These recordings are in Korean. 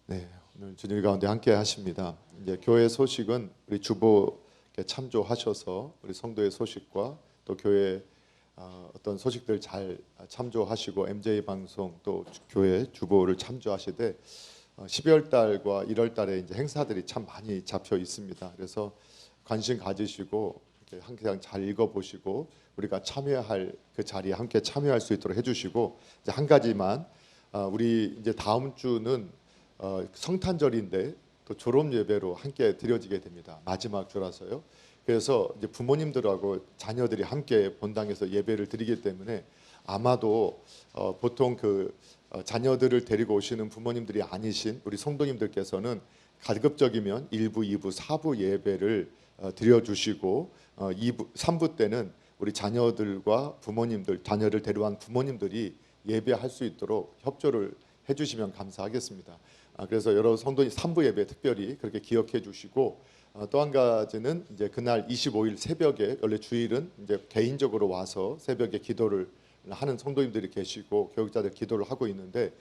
네, 오늘 주님 가운데 함께 하십니다. 이제 교회 소식은 우리 주보에 참조하셔서 우리 성도의 소식과 또 교회 어떤 소식들 잘 참조하시고 MJ 방송 또 교회 주보를 참조하시되 12월 달과 1월 달에 이제 행사들이 참 많이 잡혀 있습니다. 그래서 관심 가지시고 항상 잘 읽어보시고 우리가 참여할 그 자리에 함께 참여할 수 있도록 해주시고 이제 한 가지만 우리 이제 다음 주는 성탄절인데 또 졸업 예배로 함께 드려지게 됩니다. 마지막 주라서요. 그래서 이제 부모님들하고 자녀들이 함께 본당에서 예배를 드리기 때문에 아마도 보통 자녀들을 데리고 오시는 부모님들이 아니신 우리 성도님들께서는 가급적이면 1부, 2부, 4부 예배를 드려주시고 2부, 3부 때는 우리 자녀들과 부모님들, 자녀를 데려온 부모님들이 예배할 수 있도록 협조를 해주시면 감사하겠습니다. 그래서 여러 성도님 3부 예배 특별히 그렇게 기억해 주시고 또 한 가지는 이제 그날 25일 새벽에 원래 주일은 이제 개인적으로 와서 새벽에 기도를 하는 성도님들이 계시고 교육자들 기도를 하고 있는데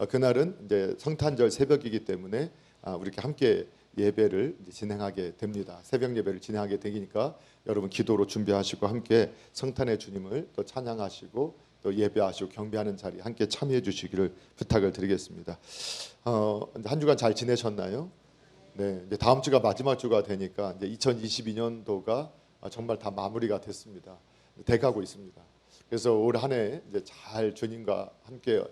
그날은 이제 성탄절 새벽이기 때문에 우리 이렇게 함께 예배를 진행하게 됩니다. 새벽 예배를 진행하게 되니까 여러분 기도로 준비하시고 함께 성탄의 주님을 또 찬양하시고 또 예배하시고 경배하는 자리에 함께 참여해 주시기를 부탁을 드리겠습니다. 한 주간 잘 지내셨나요? 네, 이제 다음 주가 마지막 주가 되니까 이제 2022년도가 정말 다 마무리가 됐습니다. 돼가고 있습니다. 그래서 올 한 해 이제 잘 주님과 함께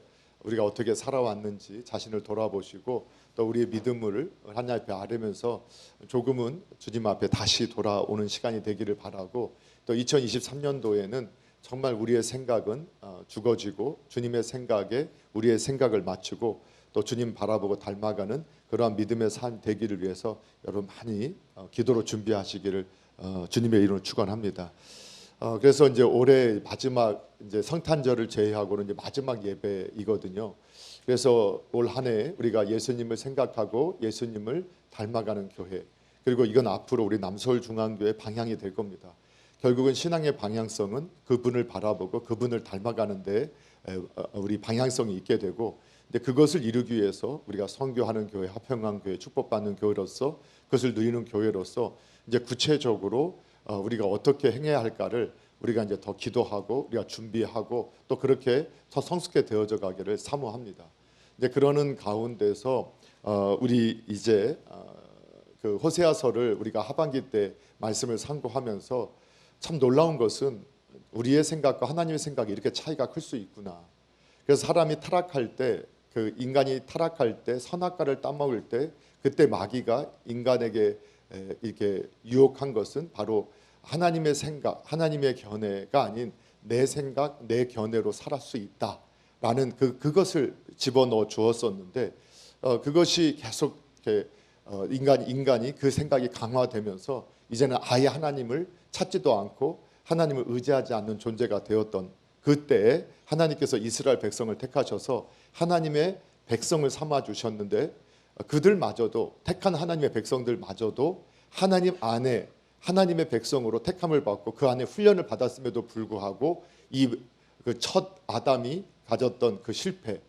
우리가 어떻게 살아왔는지 자신을 돌아보시고 또 우리의 믿음을 하나님 앞에 아뢰면서 조금은 주님 앞에 다시 돌아오는 시간이 되기를 바라고 또 2023년도에는 정말 우리의 생각은 죽어지고 주님의 생각에 우리의 생각을 맞추고 또 주님 바라보고 닮아가는 그러한 믿음의 삶 되기를 위해서 여러분 많이 기도로 준비하시기를 주님의 이름으로 축원합니다. 그래서 이제 올해 마지막 이제 성탄절을 제외하고는 이제 마지막 예배이거든요. 그래서 올 한 해 우리가 예수님을 생각하고 예수님을 닮아가는 교회 그리고 이건 앞으로 우리 남서울중앙교회 방향이 될 겁니다. 결국은 신앙의 방향성은 그분을 바라보고 그분을 닮아가는데 우리 방향성이 있게 되고 근데 그것을 이루기 위해서 우리가 선교하는 교회, 화평한 교회, 축복받는 교회로서 그것을 누리는 교회로서 이제 구체적으로 우리가 어떻게 행해야 할까를 우리가 이제 더 기도하고 우리가 준비하고 또 그렇게 더 성숙해 되어져 가기를 사모합니다. 이제 그러는 가운데서 우리 이제 그 호세아서를 우리가 하반기 때 말씀을 상고하면서 참 놀라운 것은 우리의 생각과 하나님의 생각이 이렇게 차이가 클 수 있구나. 그래서 사람이 타락할 때 그 인간이 타락할 때 선악과를 따먹을 때 그때 마귀가 인간에게 이렇게 유혹한 것은 바로 하나님의 생각, 하나님의 견해가 아닌 내 생각, 내 견해로 살할 수 있다라는 그것을 집어넣어 주었었는데 그것이 계속 이렇게 인간이 그 생각이 강화되면서 이제는 아예 하나님을 찾지도 않고 하나님을 의지하지 않는 존재가 되었던 그때에 하나님께서 이스라엘 백성을 택하셔서 하나님의 백성을 삼아 주셨는데 그들마저도 택한 하나님의 백성들마저도 하나님 안에 하나님의 백성으로 택함을 받고 그 안에 훈련을 받았음에도 불구하고 이 그 첫 아담이 가졌던 그 실패,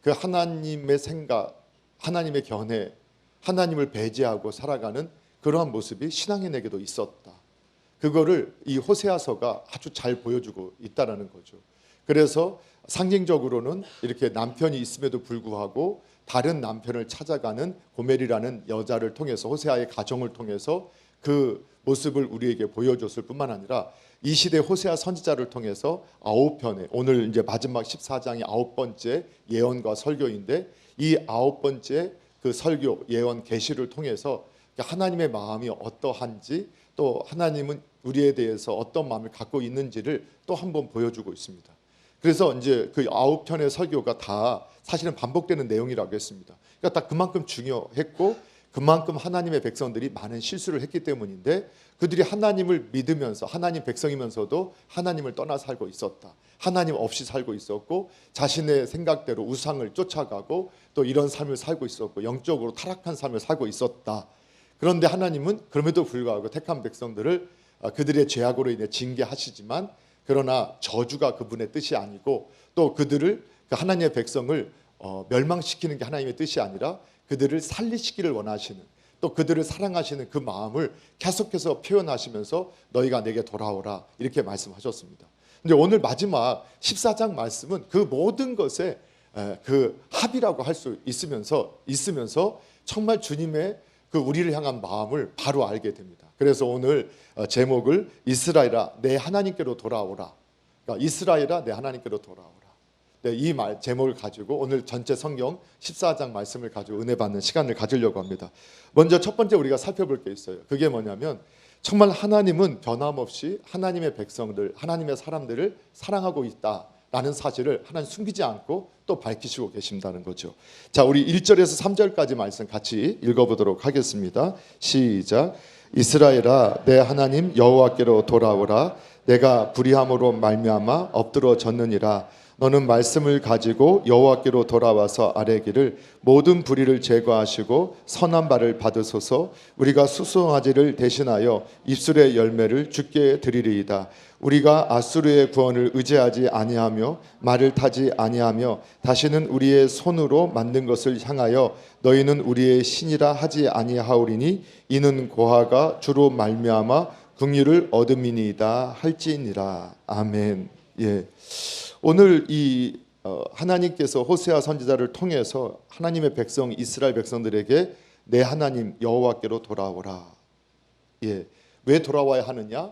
그 하나님의 생각, 하나님의 견해, 하나님을 배제하고 살아가는 그러한 모습이 신앙인에게도 있었다. 그거를 이 호세아서가 아주 잘 보여주고 있다라는 거죠. 그래서 상징적으로는 이렇게 남편이 있음에도 불구하고 다른 남편을 찾아가는 고멜이라는 여자를 통해서 호세아의 가정을 통해서 그 모습을 우리에게 보여줬을 뿐만 아니라 이 시대 호세아 선지자를 통해서 9편의 오늘 이제 마지막 14장이 9번째 예언과 설교인데 이 9번째 그 설교 예언 계시를 통해서 하나님의 마음이 어떠한지 또 하나님은 우리에 대해서 어떤 마음을 갖고 있는지를 또 한 번 보여주고 있습니다. 그래서 이제 그 9편의 설교가 다 사실은 반복되는 내용이라고 했습니다. 그러니까 딱 그만큼 중요했고 그만큼 하나님의 백성들이 많은 실수를 했기 때문인데 그들이 하나님을 믿으면서 하나님 백성이면서도 하나님을 떠나 살고 있었다. 하나님 없이 살고 있었고 자신의 생각대로 우상을 쫓아가고 또 이런 삶을 살고 있었고 영적으로 타락한 삶을 살고 있었다. 그런데 하나님은 그럼에도 불구하고 택한 백성들을 그들의 죄악으로 인해 징계하시지만 그러나 저주가 그분의 뜻이 아니고 또 그들을 하나님의 백성을 멸망시키는 게 하나님의 뜻이 아니라 그들을 살리시기를 원하시는, 또 그들을 사랑하시는 그 마음을 계속해서 표현하시면서 너희가 내게 돌아오라 이렇게 말씀하셨습니다. 근데 오늘 마지막 14장 말씀은 그 모든 것에 그 합이라고 할 수 있으면서 정말 주님의 그 우리를 향한 마음을 바로 알게 됩니다. 그래서 오늘 제목을 이스라엘아 내 하나님께로 돌아오라. 그러니까 이스라엘아 내 하나님께로 돌아오라. 네, 이 제목을 가지고 오늘 전체 성경 14장 말씀을 가지고 은혜 받는 시간을 가지려고 합니다. 먼저 첫 번째 우리가 살펴볼 게 있어요. 그게 뭐냐면 정말 하나님은 변함없이 하나님의 백성들, 하나님의 사람들을 사랑하고 있다라는 사실을 하나님 숨기지 않고 또 밝히시고 계신다는 거죠. 자, 우리 1절에서 3절까지 말씀 같이 읽어보도록 하겠습니다. 시작. 이스라엘아 내 하나님 여호와께로 돌아오라. 내가 불의함으로 말미암아 엎드러졌느니라. 너는 말씀을 가지고 여호와께로 돌아와서 아뢰기를 모든 불의를 제거하시고 선한 바를 받으소서. 우리가 수송아지를 대신하여 입술의 열매를 주께 드리리이다. 우리가 아수르의 구원을 의지하지 아니하며 말을 타지 아니하며 다시는 우리의 손으로 만든 것을 향하여 너희는 우리의 신이라 하지 아니하오리니 이는 고아가 주로 말미암아 긍휼을 얻음이니이다 할지니라. 아멘. 예. 오늘 이 하나님께서 호세아 선지자를 통해서 하나님의 백성 이스라엘 백성들에게 내 하나님 여호와께로 돌아오라. 예, 왜 돌아와야 하느냐?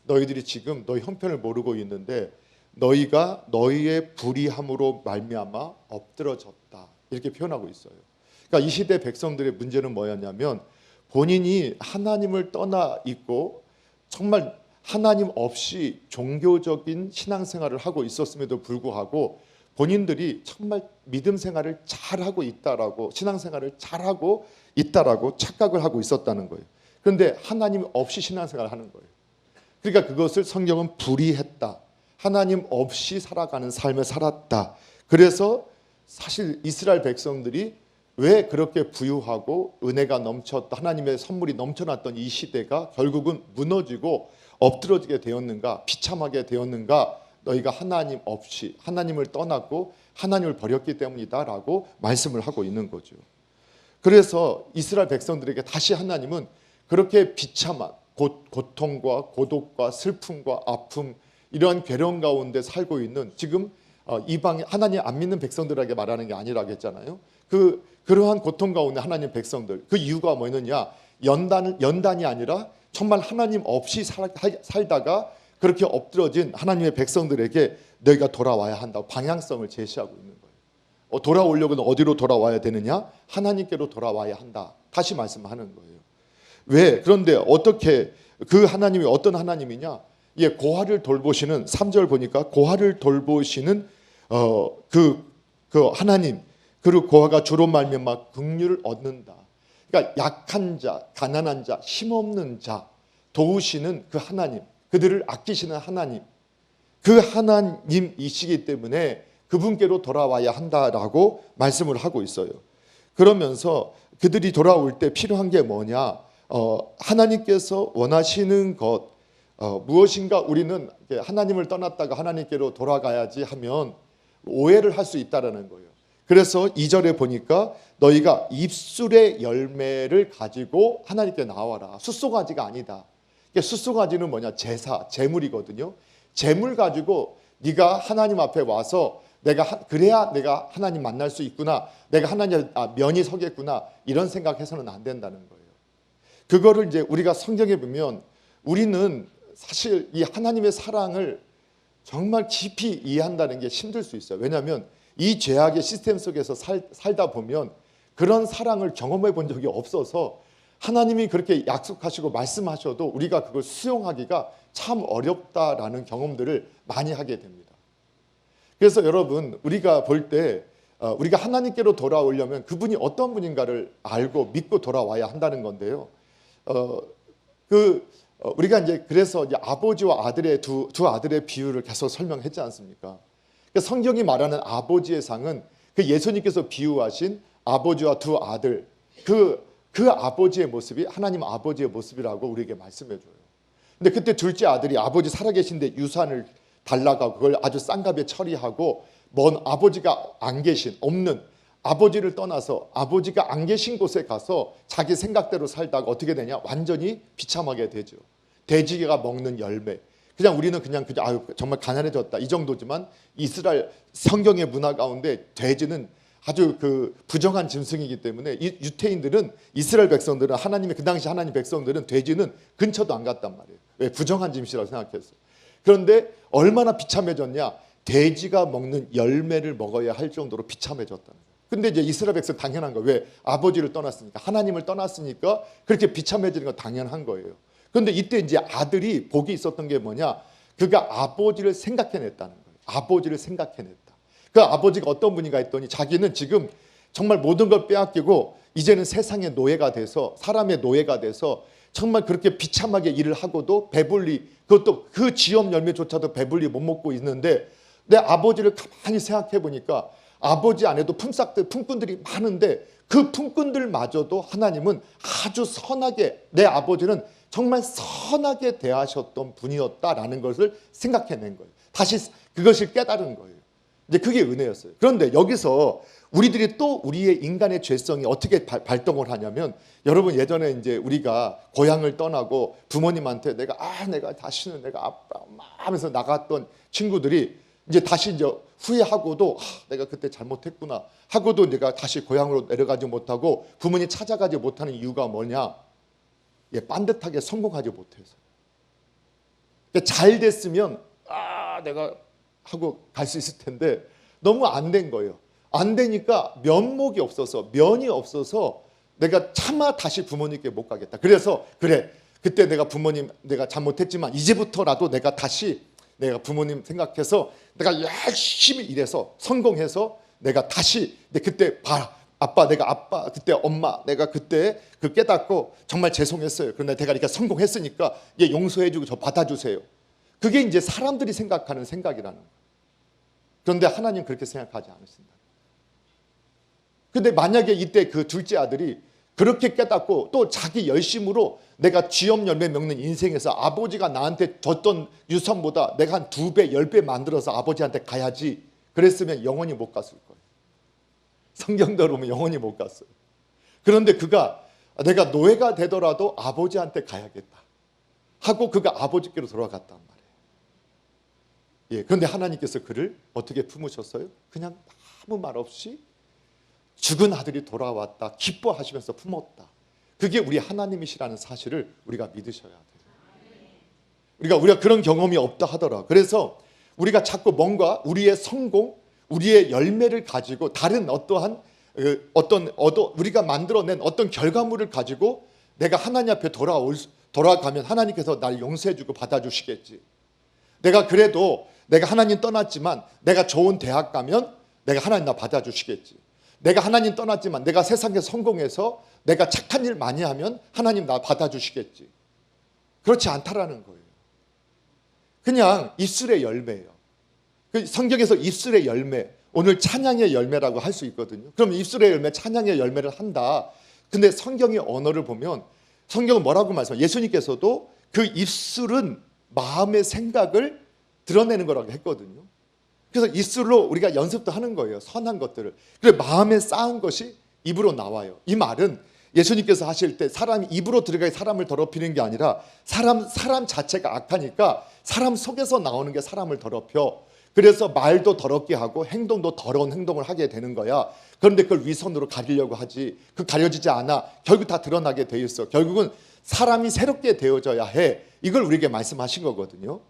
너희들이 지금 너희 형편을 모르고 있는데 너희가 너희의 불의함으로 말미암아 엎드러졌다 이렇게 표현하고 있어요. 그러니까 이 시대 백성들의 문제는 뭐였냐면 본인이 하나님을 떠나 있고 정말 하나님 없이 종교적인 신앙생활을 하고 있었음에도 불구하고 본인들이 정말 믿음 생활을 잘하고 있다라고 신앙생활을 잘하고 있다라고 착각을 하고 있었다는 거예요. 그런데 하나님 없이 신앙생활을 하는 거예요. 그러니까 그것을 성경은 불의했다. 하나님 없이 살아가는 삶을 살았다. 그래서 사실 이스라엘 백성들이 왜 그렇게 부유하고 은혜가 넘쳤다 하나님의 선물이 넘쳐났던 이 시대가 결국은 무너지고 엎드러지게 되었는가, 비참하게 되었는가? 너희가 하나님 없이 하나님을 떠났고 하나님을 버렸기 때문이다라고 말씀을 하고 있는 거죠. 그래서 이스라엘 백성들에게 다시 하나님은 그렇게 비참한 고통과 고독과 슬픔과 아픔 이러한 괴로움 가운데 살고 있는 지금 이방 하나님 안 믿는 백성들에게 말하는 게 아니라고 했잖아요. 그러한 고통 가운데 하나님 백성들 그 이유가 뭐였느냐? 연단이 아니라 정말 하나님 없이 살다가 그렇게 엎드러진 하나님의 백성들에게 너희가 돌아와야 한다고 방향성을 제시하고 있는 거예요. 돌아오려면 어디로 돌아와야 되느냐? 하나님께로 돌아와야 한다. 다시 말씀하는 거예요. 왜? 그런데 어떻게 그 하나님이 어떤 하나님이냐? 예, 고아를 돌보시는 3절 보니까 고아를 돌보시는 그 하나님 그리고 고아가 주로 말미암아 긍휼을 얻는다. 그러니까 약한 자, 가난한 자, 힘없는 자 도우시는 그 하나님, 그들을 아끼시는 하나님, 그 하나님이시기 때문에 그분께로 돌아와야 한다라고 말씀을 하고 있어요. 그러면서 그들이 돌아올 때 필요한 게 뭐냐? 하나님께서 원하시는 것 무엇인가 우리는 하나님을 떠났다가 하나님께로 돌아가야지 하면 오해를 할 수 있다라는 거예요. 그래서 2절에 보니까 너희가 입술의 열매를 가지고 하나님께 나와라. 숫송아지가 아니다. 숫송아지는 뭐냐? 제사, 제물이거든요. 제물 가지고 네가 하나님 앞에 와서 그래야 내가 하나님 만날 수 있구나. 내가 하나님 면이 서겠구나. 이런 생각해서는 안 된다는 거예요. 그거를 이제 우리가 성경에 보면 우리는 사실 이 하나님의 사랑을 정말 깊이 이해한다는 게 힘들 수 있어요. 왜냐하면 이 죄악의 시스템 속에서 살다 보면 그런 사랑을 경험해 본 적이 없어서 하나님이 그렇게 약속하시고 말씀하셔도 우리가 그걸 수용하기가 참 어렵다라는 경험들을 많이 하게 됩니다. 그래서 여러분 우리가 볼 때 우리가 하나님께로 돌아오려면 그분이 어떤 분인가를 알고 믿고 돌아와야 한다는 건데요. 우리가 이제 그래서 이제 아버지와 아들의 두 아들의 비유를 계속 설명했지 않습니까? 성경이 말하는 아버지의 상은 그 예수님께서 비유하신 아버지와 두 아들 그 아버지의 모습이 하나님 아버지의 모습이라고 우리에게 말씀해 줘요. 근데 그때 둘째 아들이 아버지 살아계신데 유산을 달라고 그걸 아주 싼 값에 처리하고 먼 아버지가 안 계신 없는 아버지를 떠나서 아버지가 안 계신 곳에 가서 자기 생각대로 살다가 어떻게 되냐? 완전히 비참하게 되죠. 돼지가 먹는 열매. 그냥 우리는 그냥 아유 정말 가난해졌다 이 정도지만 이스라엘 성경의 문화 가운데 돼지는 아주 그 부정한 짐승이기 때문에 이 유태인들은 이스라엘 백성들은 하나님의 그 당시 하나님 백성들은 돼지는 근처도 안 갔단 말이에요. 왜? 부정한 짐승이라고 생각했어. 그런데 얼마나 비참해졌냐? 돼지가 먹는 열매를 먹어야 할 정도로 비참해졌다는 거예요. 근데 이제 이스라엘 백성 당연한 거예요. 왜? 아버지를 떠났으니까, 하나님을 떠났으니까 그렇게 비참해지는 건 당연한 거예요. 그런데 이때 이제 아들이 복이 있었던 게 뭐냐? 그가 아버지를 생각해냈다는 거예요. 아버지를 생각해냈다. 그 아버지가 어떤 분인가 했더니 자기는 지금 정말 모든 걸 빼앗기고 이제는 세상의 노예가 돼서 사람의 노예가 돼서 정말 그렇게 비참하게 일을 하고도 배불리 그것도 그 지업 열매조차도 배불리 못 먹고 있는데 내 아버지를 가만히 생각해 보니까 아버지 안에도 품꾼들이 많은데 그 품꾼들마저도 하나님은 아주 선하게 내 아버지는 정말 선하게 대하셨던 분이었다라는 것을 생각해낸 거예요. 다시 그것을 깨달은 거예요. 이제 그게 은혜였어요. 그런데 여기서 우리들이 또 우리의 인간의 죄성이 어떻게 발동을 하냐면 여러분 예전에 이제 우리가 고향을 떠나고 부모님한테 내가 다시는 내가 아빠 엄마 하면서 나갔던 친구들이 이제 다시 이제 후회하고도 내가 그때 잘못했구나 하고도 내가 다시 고향으로 내려가지 못하고 부모님 찾아가지 못하는 이유가 뭐냐? 반듯하게 성공하지 못해서. 잘 됐으면 내가 하고 갈 수 있을 텐데 너무 안 된 거예요. 안 되니까 면목이 없어서 면이 없어서 내가 차마 다시 부모님께 못 가겠다. 그래서 그래 그때 내가 부모님 내가 잘못했지만 이제부터라도 내가 다시 내가 부모님 생각해서 내가 열심히 일해서 성공해서 내가 다시 그때 아빠 그때 엄마 내가 그때 그 깨닫고 정말 죄송했어요. 그런데 내가 이렇게 성공했으니까 용서해주고 저 받아주세요. 그게 이제 사람들이 생각하는 생각이라는 거예요. 그런데 하나님 그렇게 생각하지 않으신다. 근데 만약에 이때 그 둘째 아들이 그렇게 깨닫고 또 자기 열심으로 내가 쥐업 열매 먹는 인생에서 아버지가 나한테 줬던 유산보다 내가 한 2배, 10배 만들어서 아버지한테 가야지 그랬으면 영원히 못 갔을 거예요. 성경대로 보면 영원히 못 갔어요. 그런데 그가 내가 노예가 되더라도 아버지한테 가야겠다 하고 그가 아버지께로 돌아갔단 말이에요. 그런데 하나님께서 그를 어떻게 품으셨어요? 그냥 아무 말 없이 죽은 아들이 돌아왔다 기뻐하시면서 품었다. 그게 우리 하나님이시라는 사실을 우리가 믿으셔야 돼요. 우리가 그런 경험이 없다 하더라. 그래서 우리가 자꾸 뭔가 우리의 성공, 우리의 열매를 가지고 다른 우리가 만들어낸 어떤 결과물을 가지고 내가 하나님 앞에 돌아가면 하나님께서 날 용서해주고 받아주시겠지. 내가 그래도 내가 하나님 떠났지만 내가 좋은 대학 가면 내가 하나님 나 받아주시겠지. 내가 하나님 떠났지만 내가 세상에 성공해서 내가 착한 일 많이 하면 하나님 나 받아주시겠지. 그렇지 않다라는 거예요. 그냥 입술의 열매예요. 성경에서 입술의 열매, 오늘 찬양의 열매라고 할 수 있거든요. 그럼 입술의 열매, 찬양의 열매를 한다. 근데 성경의 언어를 보면 성경은 뭐라고 말씀해요? 예수님께서도 그 입술은 마음의 생각을 드러내는 거라고 했거든요. 그래서 입술로 우리가 연습도 하는 거예요. 선한 것들을. 그래서 마음에 쌓은 것이 입으로 나와요. 이 말은 예수님께서 하실 때 사람이 입으로 들어가야 사람을 더럽히는 게 아니라 사람 자체가 악하니까 사람 속에서 나오는 게 사람을 더럽혀. 그래서 말도 더럽게 하고 행동도 더러운 행동을 하게 되는 거야. 그런데 그걸 위선으로 가리려고 하지. 그 가려지지 않아. 결국 다 드러나게 돼 있어. 결국은 사람이 새롭게 되어져야 해. 이걸 우리에게 말씀하신 거거든요.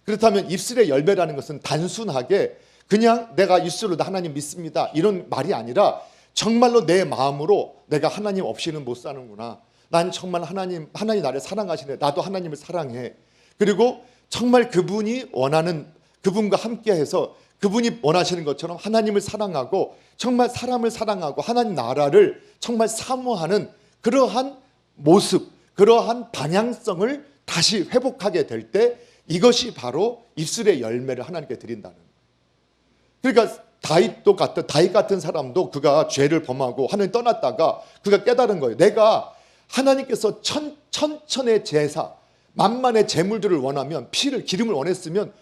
그렇다면 입술의 열매라는 것은 단순하게 그냥 내가 입술로 하나님 믿습니다 이런 말이 아니라 정말로 내 마음으로 내가 하나님 없이는 못 사는구나. 난 정말 하나님 나를 사랑하시네. 나도 하나님을 사랑해. 그리고 정말 그분이 원하는 그분과 함께해서 그분이 원하시는 것처럼 하나님을 사랑하고 정말 사람을 사랑하고 하나님 나라를 정말 사모하는 그러한 모습, 그러한 방향성을 다시 회복하게 될 때 이것이 바로 입술의 열매를 하나님께 드린다는 거예요. 그러니까 다윗 같은 사람도 그가 죄를 범하고 하나님 떠났다가 그가 깨달은 거예요. 내가 하나님께서 천천의 제사, 만만의 제물들을 원하면 기름을 원했으면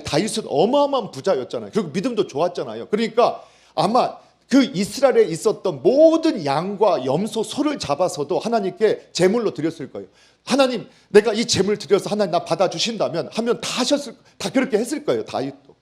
다윗은 어마어마한 부자였잖아요. 그리고 믿음도 좋았잖아요. 그러니까 아마 그 이스라엘에 있었던 모든 양과 염소, 소를 잡아서도 하나님께 제물로 드렸을 거예요. 하나님, 내가 이 제물 드려서 하나님 나 받아주신다면 하면 다 그렇게 했을 거예요. 다윗도.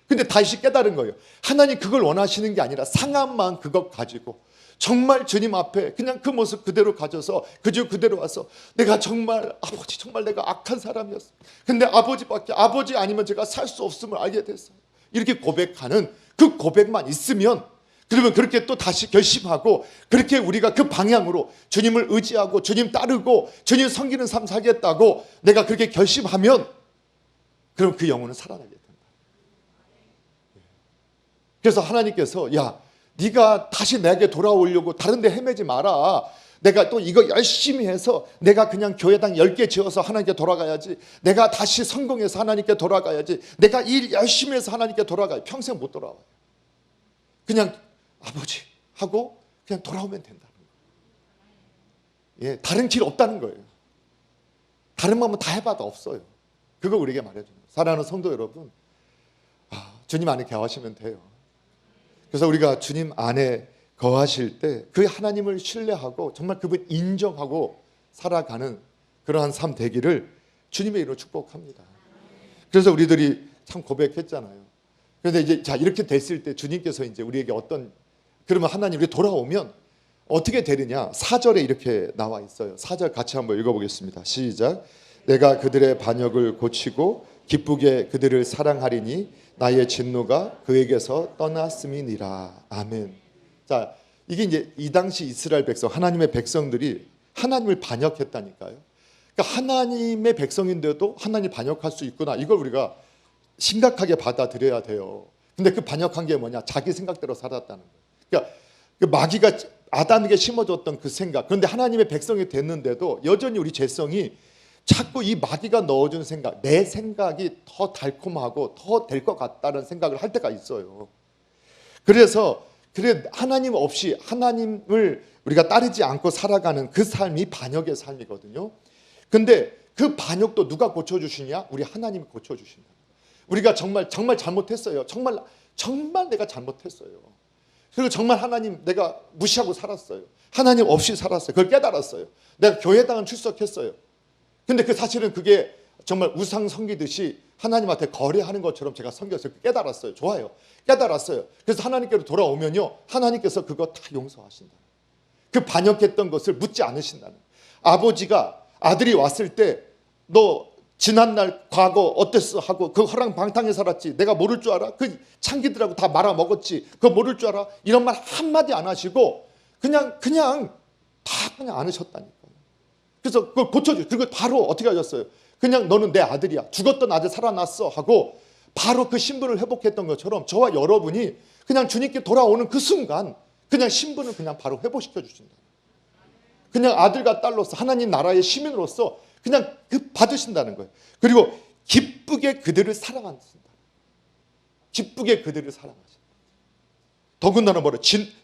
근데 다윗이 깨달은 거예요. 하나님 그걸 원하시는 게 아니라 상한 마음 그것 가지고 정말 주님 앞에 그냥 그 모습 그대로 가져서 그저 그대로 와서 내가 정말 아버지 정말 내가 악한 사람이었어. 근데 아버지 아니면 제가 살 수 없음을 알게 됐어요. 이렇게 고백하는 그 고백만 있으면 그러면 그렇게 또 다시 결심하고 그렇게 우리가 그 방향으로 주님을 의지하고 주님 따르고 주님 섬기는 삶 살겠다고 내가 그렇게 결심하면 그럼 그 영혼은 살아나게 된다. 그래서 하나님께서 야 네가 다시 내게 돌아오려고 다른 데 헤매지 마라. 내가 또 이거 열심히 해서 내가 그냥 교회당 10개 지어서 하나님께 돌아가야지. 내가 다시 성공해서 하나님께 돌아가야지. 내가 일 열심히 해서 하나님께 돌아가야 평생 못 돌아와요. 그냥 아버지 하고 그냥 돌아오면 된다는 거예요. 예, 다른 길 없다는 거예요. 다른 마음은 다 해봐도 없어요. 그거 우리에게 말해주는 거예요. 사랑하는 성도 여러분, 주님 안에 거하시면 돼요. 그래서 우리가 주님 안에 거하실 때 그 하나님을 신뢰하고 정말 그분 인정하고 살아가는 그러한 삶 되기를 주님의 이름으로 축복합니다. 그래서 우리들이 참 고백했잖아요. 그런데 이제 자 이렇게 됐을 때 주님께서 이제 우리에게 그러면 하나님 우리 돌아오면 어떻게 되느냐? 4절에 이렇게 나와 있어요. 4절 같이 한번 읽어보겠습니다. 시작. 내가 그들의 반역을 고치고 기쁘게 그들을 사랑하리니 나의 진노가 그에게서 떠났음이니라. 아멘. 자, 이게 이제 이 당시 이스라엘 백성, 하나님의 백성들이 하나님을 반역했다니까요. 그러니까 하나님의 백성인데도 하나님 반역할 수 있구나. 이걸 우리가 심각하게 받아들여야 돼요. 근데 그 반역한 게 뭐냐? 자기 생각대로 살았다는 거예요. 그러니까 그 마귀가 아담에게 심어줬던 그 생각. 그런데 하나님의 백성이 됐는데도 여전히 우리 죄성이 자꾸 이 마귀가 넣어준 생각, 내 생각이 더 달콤하고 더 될 것 같다는 생각을 할 때가 있어요. 그래서 하나님 없이 하나님을 우리가 따르지 않고 살아가는 그 삶이 반역의 삶이거든요. 근데 그 반역도 누가 고쳐주시냐? 우리 하나님이 고쳐주신다. 우리가 정말 잘못했어요. 정말 내가 잘못했어요. 그리고 정말 하나님 내가 무시하고 살았어요. 하나님 없이 살았어요. 그걸 깨달았어요. 내가 교회당은 출석했어요. 근데 사실은 그게 정말 우상 섬기듯이 하나님한테 거래하는 것처럼 제가 섬겼어요. 깨달았어요. 좋아요. 깨달았어요. 그래서 하나님께로 돌아오면요, 하나님께서 그거 다 용서하신다. 그 반역했던 것을 묻지 않으신다는. 아버지가 아들이 왔을 때 너 지난날 과거 어땠어 하고 그 허랑방탕에 살았지. 내가 모를 줄 알아? 그 창기들하고 다 말아먹었지. 그거 모를 줄 알아? 이런 말 한마디 안 하시고 그냥 다 그냥 안 하셨다니까요. 그래서 그걸 고쳐줘. 그리고 바로 어떻게 하셨어요? 그냥 너는 내 아들이야. 죽었던 아들 살아났어 하고 바로 그 신분을 회복했던 것처럼 저와 여러분이 그냥 주님께 돌아오는 그 순간 그냥 신분을 그냥 바로 회복시켜 주신다. 그냥 아들과 딸로서 하나님 나라의 시민으로서 그냥 받으신다는 거예요. 그리고 기쁘게 그들을 사랑하신다. 기쁘게 그들을 사랑하신다. 더군다나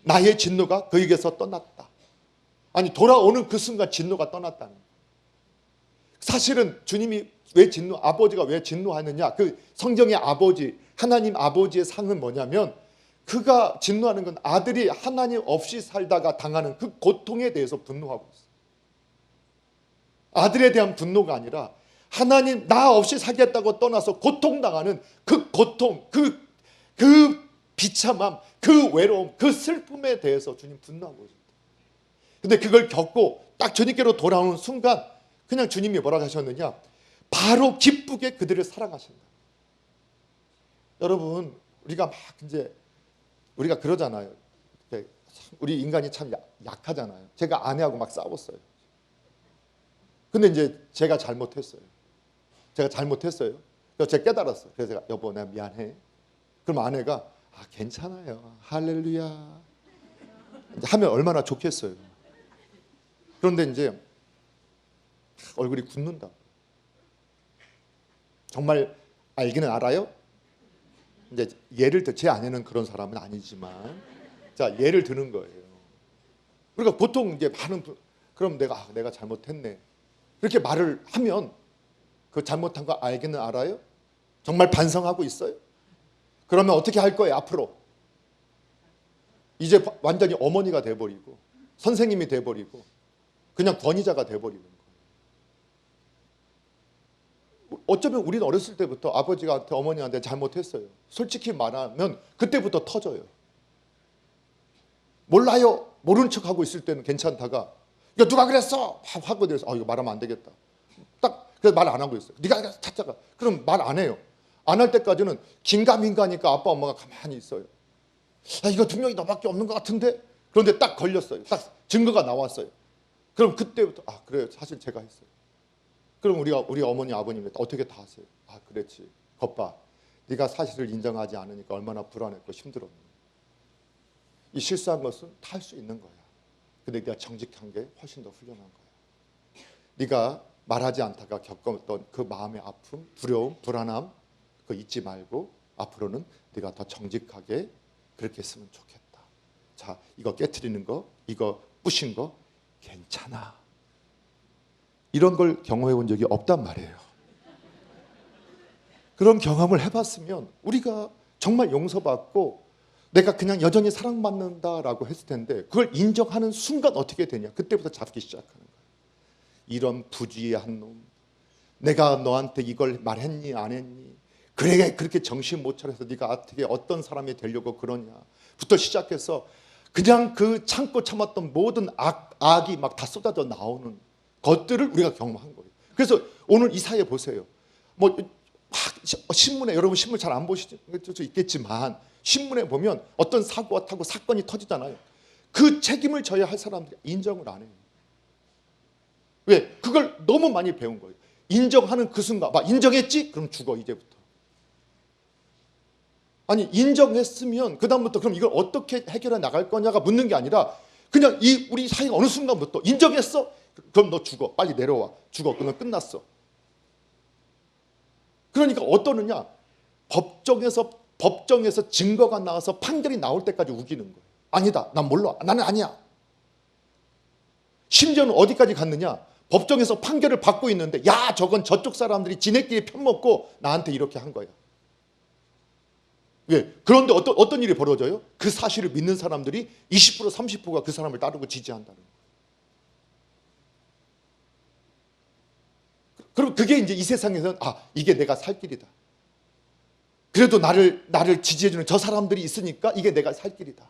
나의 진노가 그에게서 떠났다. 아니 돌아오는 그 순간 진노가 떠났다는 거예요. 사실은 주님이 아버지가 왜 진노하느냐? 그 성경의 아버지, 하나님 아버지의 상은 뭐냐면 그가 진노하는 건 아들이 하나님 없이 살다가 당하는 그 고통에 대해서 분노하고 있어요. 아들에 대한 분노가 아니라 하나님 나 없이 살겠다고 떠나서 고통당하는 그 고통, 그 비참함, 그 외로움, 그 슬픔에 대해서 주님 분노하고 있어요. 근데 그걸 겪고 딱 주님께로 돌아오는 순간 그냥 주님이 뭐라고 하셨느냐? 바로 기쁘게 그들을 사랑하신다. 여러분, 우리가 우리가 그러잖아요. 우리 인간이 참 약하잖아요. 제가 아내하고 막 싸웠어요. 근데 이제 제가 잘못했어요. 그래서 제가 깨달았어요. 그래서 제가 여보 내가 미안해. 그럼 아내가 괜찮아요. 할렐루야. 이제 하면 얼마나 좋겠어요. 그런데 이제 얼굴이 굳는다. 정말 알기는 알아요. 이제 예를 들어 제 아내는 그런 사람은 아니지만 자 예를 드는 거예요. 그러니까 보통 이제 그럼 내가 잘못했네. 그렇게 말을 하면 그 잘못한 거 알기는 알아요? 정말 반성하고 있어요? 그러면 어떻게 할 거예요 앞으로? 이제 완전히 어머니가 돼버리고 선생님이 돼버리고 그냥 권위자가 돼버리는 거예요. 어쩌면 우리는 어렸을 때부터 아버지한테 어머니한테 잘못했어요. 솔직히 말하면 그때부터 터져요. 몰라요. 모르는 척하고 있을 때는 괜찮다가 야 누가 그랬어? 하고 그래서 이거 말하면 안 되겠다. 딱 그래서 말 안 하고 있어요. 네가 찾아가. 그럼 말 안 해요. 안 할 때까지는 긴가민가니까 아빠 엄마가 가만히 있어요. 이거 두 명이 너밖에 없는 것 같은데? 그런데 딱 걸렸어요. 딱 증거가 나왔어요. 그럼 그때부터 그래요. 사실 제가 했어요. 그럼 우리 어머니 아버님이 어떻게 다 하세요? 그랬지. 겉봐. 네가 사실을 인정하지 않으니까 얼마나 불안했고 힘들었니. 이 실수한 것은 다 할 수 있는 거야. 근데 네가 정직한 게 훨씬 더 훌륭한 거야. 네가 말하지 않다가 겪었던 그 마음의 아픔, 두려움, 불안함 그거 잊지 말고 앞으로는 네가 더 정직하게 그렇게 했으면 좋겠다. 자, 이거 깨트리는 거, 이거 부신 거 괜찮아. 이런 걸 경험해 본 적이 없단 말이에요. 그런 경험을 해봤으면 우리가 정말 용서받고 내가 그냥 여전히 사랑받는다라고 했을 텐데 그걸 인정하는 순간 어떻게 되냐? 그때부터 잡기 시작하는 거예요. 이런 부주의한 놈, 내가 너한테 이걸 말했니 안 했니? 그래 그렇게 정신 못 차려서 네가 어떻게 어떤 사람이 되려고 그러냐부터 시작해서 그냥 그 참고 참았던 모든 악이 막 다 쏟아져 나오는 것들을 우리가 경험한 거예요. 그래서 오늘 이 사회 보세요. 뭐 신문에 여러분 신문 잘 안 보실 수 있겠지만 신문에 보면 어떤 사고가 타고 사건이 터지잖아요. 그 책임을 져야 할 사람들이 인정을 안 해요. 왜? 그걸 너무 많이 배운 거예요. 인정하는 그 순간 막 인정했지? 그럼 죽어 이제부터. 아니 인정했으면 그 다음부터 그럼 이걸 어떻게 해결해 나갈 거냐가 묻는 게 아니라 그냥 우리 사회가 어느 순간부터 인정했어? 그럼 너 죽어. 빨리 내려와. 죽어. 그러면 끝났어. 그러니까 어떠느냐? 법정에서 증거가 나와서 판결이 나올 때까지 우기는 거예요. 아니다. 난 몰라. 나는 아니야. 심지어는 어디까지 갔느냐? 법정에서 판결을 받고 있는데 야 저건 저쪽 사람들이 지네끼리 편먹고 나한테 이렇게 한 거야. 왜? 그런데 어떤 일이 벌어져요? 그 사실을 믿는 사람들이 20% 30%가 그 사람을 따르고 지지한다는 거예요. 그럼 그게 이제 이 세상에서는 이게 내가 살 길이다. 그래도 나를 지지해주는 저 사람들이 있으니까 이게 내가 살 길이다.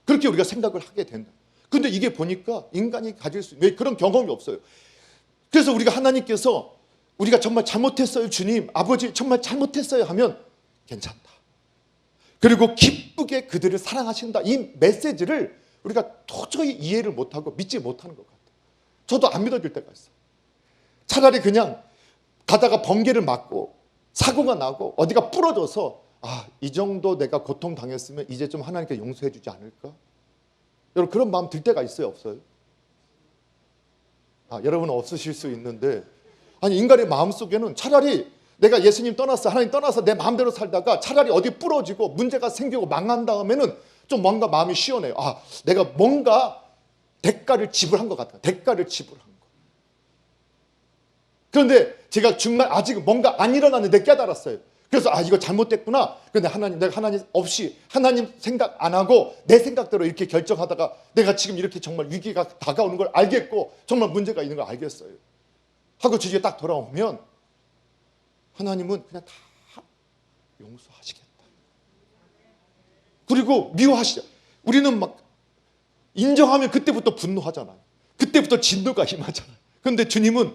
그렇게 우리가 생각을 하게 된다. 근데 이게 보니까 인간이 가질 수 있는 그런 경험이 없어요. 그래서 우리가 하나님께서 우리가 정말 잘못했어요 주님 아버지 정말 잘못했어요 하면 괜찮다. 그리고 기쁘게 그들을 사랑하신다. 이 메시지를 우리가 도저히 이해를 못하고 믿지 못하는 것 같아요. 저도 안 믿어질 때가 있어요. 차라리 그냥 가다가 번개를 맞고 사고가 나고 어디가 부러져서 이 정도 내가 고통당했으면 이제 좀 하나님께 용서해 주지 않을까? 여러분 그런 마음 들 때가 있어요 없어요? 여러분은 없으실 수 있는데 인간의 마음속에는 차라리 내가 예수님 떠났어 하나님 떠나서 내 마음대로 살다가 차라리 어디 부러지고 문제가 생기고 망한 다음에는 좀 뭔가 마음이 시원해요. 내가 뭔가 대가를 지불한 것 같다. 대가를 지불한 거. 그런데 제가 정말 아직 뭔가 안 일어났는데 깨달았어요. 그래서 이거 잘못됐구나. 그런데 내가 하나님 없이 하나님 생각 안 하고 내 생각대로 이렇게 결정하다가 내가 지금 이렇게 정말 위기가 다가오는 걸 알겠고 정말 문제가 있는 걸 알겠어요. 하고 주위에 딱 돌아오면 하나님은 그냥 다 용서하시겠다. 그리고 미워하시죠. 우리는 막 인정하면 그때부터 분노하잖아요. 그때부터 진노가 임하잖아요. 그런데 주님은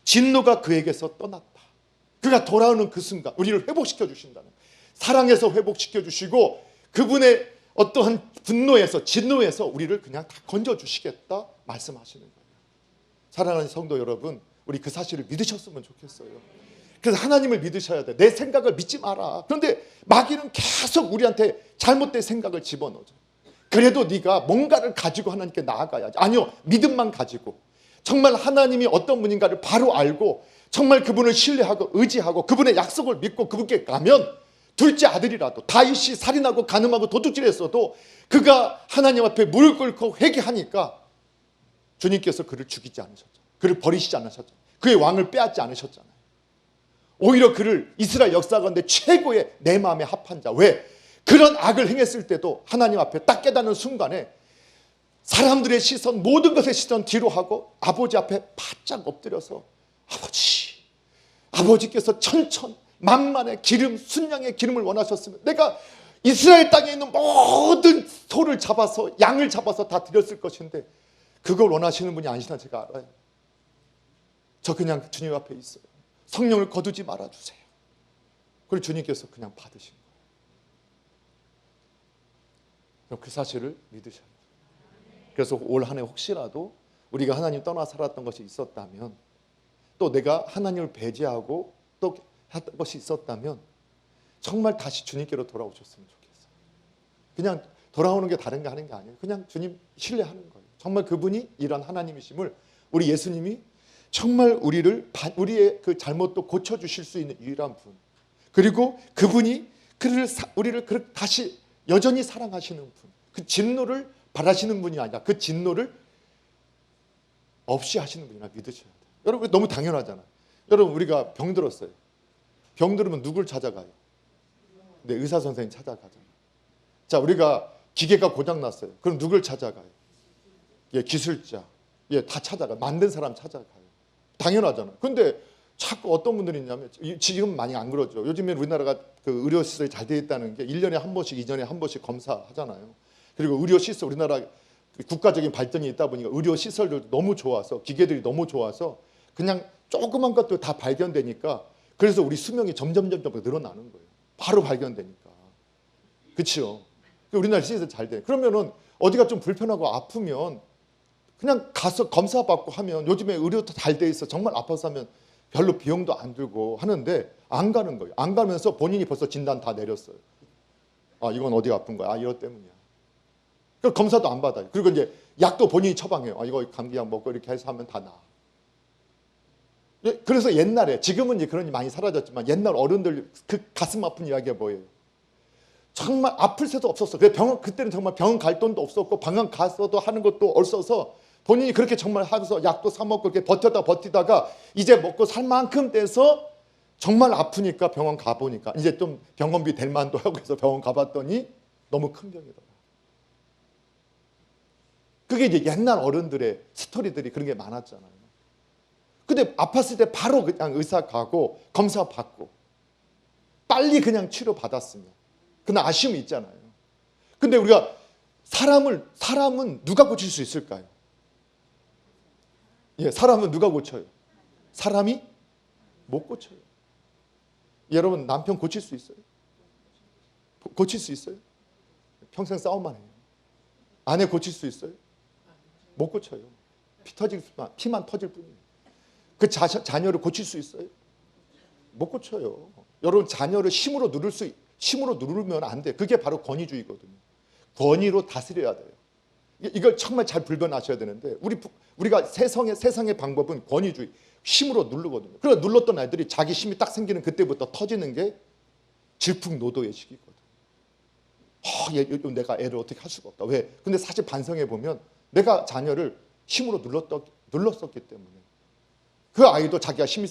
진노가 그에게서 떠났다. 그가 돌아오는 그 순간 우리를 회복시켜 주신다는 사랑에서 회복시켜 주시고 그분의 어떠한 분노에서 진노에서 우리를 그냥 다 건져 주시겠다 말씀하시는 거예요. 사랑하는 성도 여러분 우리 그 사실을 믿으셨으면 좋겠어요. 그래서 하나님을 믿으셔야 돼. 내 생각을 믿지 마라. 그런데 마귀는 계속 우리한테 잘못된 생각을 집어넣어줘. 그래도 네가 뭔가를 가지고 하나님께 나아가야지. 아니요. 믿음만 가지고 정말 하나님이 어떤 분인가를 바로 알고 정말 그분을 신뢰하고 의지하고 그분의 약속을 믿고 그분께 가면 둘째 아들이라도 다윗이 살인하고 간음하고 도둑질했어도 그가 하나님 앞에 무릎 꿇고 회개하니까 주님께서 그를 죽이지 않으셨잖아요. 그를 버리시지 않으셨잖아요. 그의 왕을 빼앗지 않으셨잖아요. 오히려 그를 이스라엘 역사 가운데 최고의 내 마음에 합한 자. 왜? 그런 악을 행했을 때도 하나님 앞에 딱 깨닫는 순간에 사람들의 시선, 모든 것의 시선 뒤로 하고 아버지 앞에 바짝 엎드려서 아버지께서 천천만만의 기름, 순양의 기름을 원하셨으면 내가 이스라엘 땅에 있는 모든 소를 잡아서, 양을 잡아서 다 드렸을 것인데 그걸 원하시는 분이 아니시나 제가 알아요. 저 그냥 주님 앞에 있어요. 성령을 거두지 말아주세요. 그리고 주님께서 그냥 받으신 거예요. 그럼 그 사실을 믿으셔야 돼요. 그래서 올 한 해 혹시라도 우리가 하나님 떠나 살았던 것이 있었다면, 또 내가 하나님을 배제하고 또 했던 것이 있었다면 정말 다시 주님께로 돌아오셨으면 좋겠어요. 그냥 돌아오는 게 다른 게 하는 게 아니에요. 그냥 주님 신뢰하는 거예요. 정말 그분이 이런 하나님이심을, 우리 예수님이 정말 우리의 그 잘못도 고쳐주실 수 있는 유일한 분, 그리고 그분이 우리를 다시 여전히 사랑하시는 분, 그 진노를 바라시는 분이 아니라 그 진노를 없이 하시는 분이라 믿으셔야 돼요. 여러분, 너무 당연하잖아요. 여러분, 우리가 병들었어요. 병들으면 누굴 찾아가요? 네, 의사 선생님 찾아가잖아요. 자, 우리가 기계가 고장났어요. 그럼 누굴 찾아가요? 예, 기술자. 예, 다 찾아가요. 만든 사람 찾아가요. 당연하잖아요. 근데 자꾸 어떤 분들이 있냐면, 지금 많이 안 그러죠. 요즘에 우리나라가 그 의료시설이 잘 되어 있다는 게 1년에 한 번씩, 2년에 한 번씩 검사하잖아요. 그리고 의료시설, 우리나라 국가적인 발전이 있다 보니까 의료시설들도 너무 좋아서, 기계들이 너무 좋아서 그냥 조그만 것도 다 발견되니까, 그래서 우리 수명이 점점 늘어나는 거예요. 바로 발견되니까. 그렇죠? 우리나라 시설 잘 돼. 그러면은 어디가 좀 불편하고 아프면 그냥 가서 검사받고 하면, 요즘에 의료도 잘 돼 있어. 정말 아파서 하면 별로 비용도 안 들고 하는데 안 가는 거예요. 안 가면서 본인이 벌써 진단 다 내렸어요. 아, 이건 어디가 아픈 거야? 아, 이것 때문이야. 그 검사도 안 받아요. 그리고 이제 약도 본인이 처방해요. 아, 이거 감기약 먹고 이렇게 해서 하면 다 나아. 그래서 옛날에, 지금은 이제 그런 게 많이 사라졌지만 옛날 어른들 그 가슴 아픈 이야기가 뭐예요? 정말 아플 새도 없었어. 그때는 정말 병원 갈 돈도 없었고 방황 가서도 하는 것도 없어서 본인이 그렇게 정말 하면서 약도 사 먹고 이렇게 버티다가 이제 먹고 살 만큼 돼서 정말 아프니까 병원 가보니까 이제 좀 병원비 될 만도 하고 해서 병원 가봤더니 너무 큰 병이더라. 그게 이제 옛날 어른들의 스토리들이 그런 게 많았잖아요. 근데 아팠을 때 바로 그냥 의사 가고 검사 받고 빨리 그냥 치료 받았으면, 그러나 아쉬움이 있잖아요. 근데 우리가 사람은 누가 고칠 수 있을까요? 예, 사람은 누가 고쳐요? 사람이 못 고쳐요. 여러분, 남편 고칠 수 있어요? 고칠 수 있어요? 평생 싸움만 해요. 아내 고칠 수 있어요? 못 고쳐요. 피만 터질 뿐이에요. 그 자녀를 고칠 수 있어요? 못 고쳐요. 여러분, 자녀를 힘으로 누르면 안 돼. 그게 바로 권위주의거든요. 권위로 다스려야 돼요. 이걸 정말 잘 불변하셔야 되는데, 우리가 세상의 방법은 권위주의, 힘으로 누르거든요. 그래서 눌렀던 아이들이 자기 힘이 딱 생기는 그때부터 터지는 게 질풍노도의 시기거든요. 내가 애를 어떻게 할 수가 없다. 왜? 근데 사실 반성해 보면 내가 자녀를 힘으로 눌렀었기 때문에, 그 아이도 자기가 힘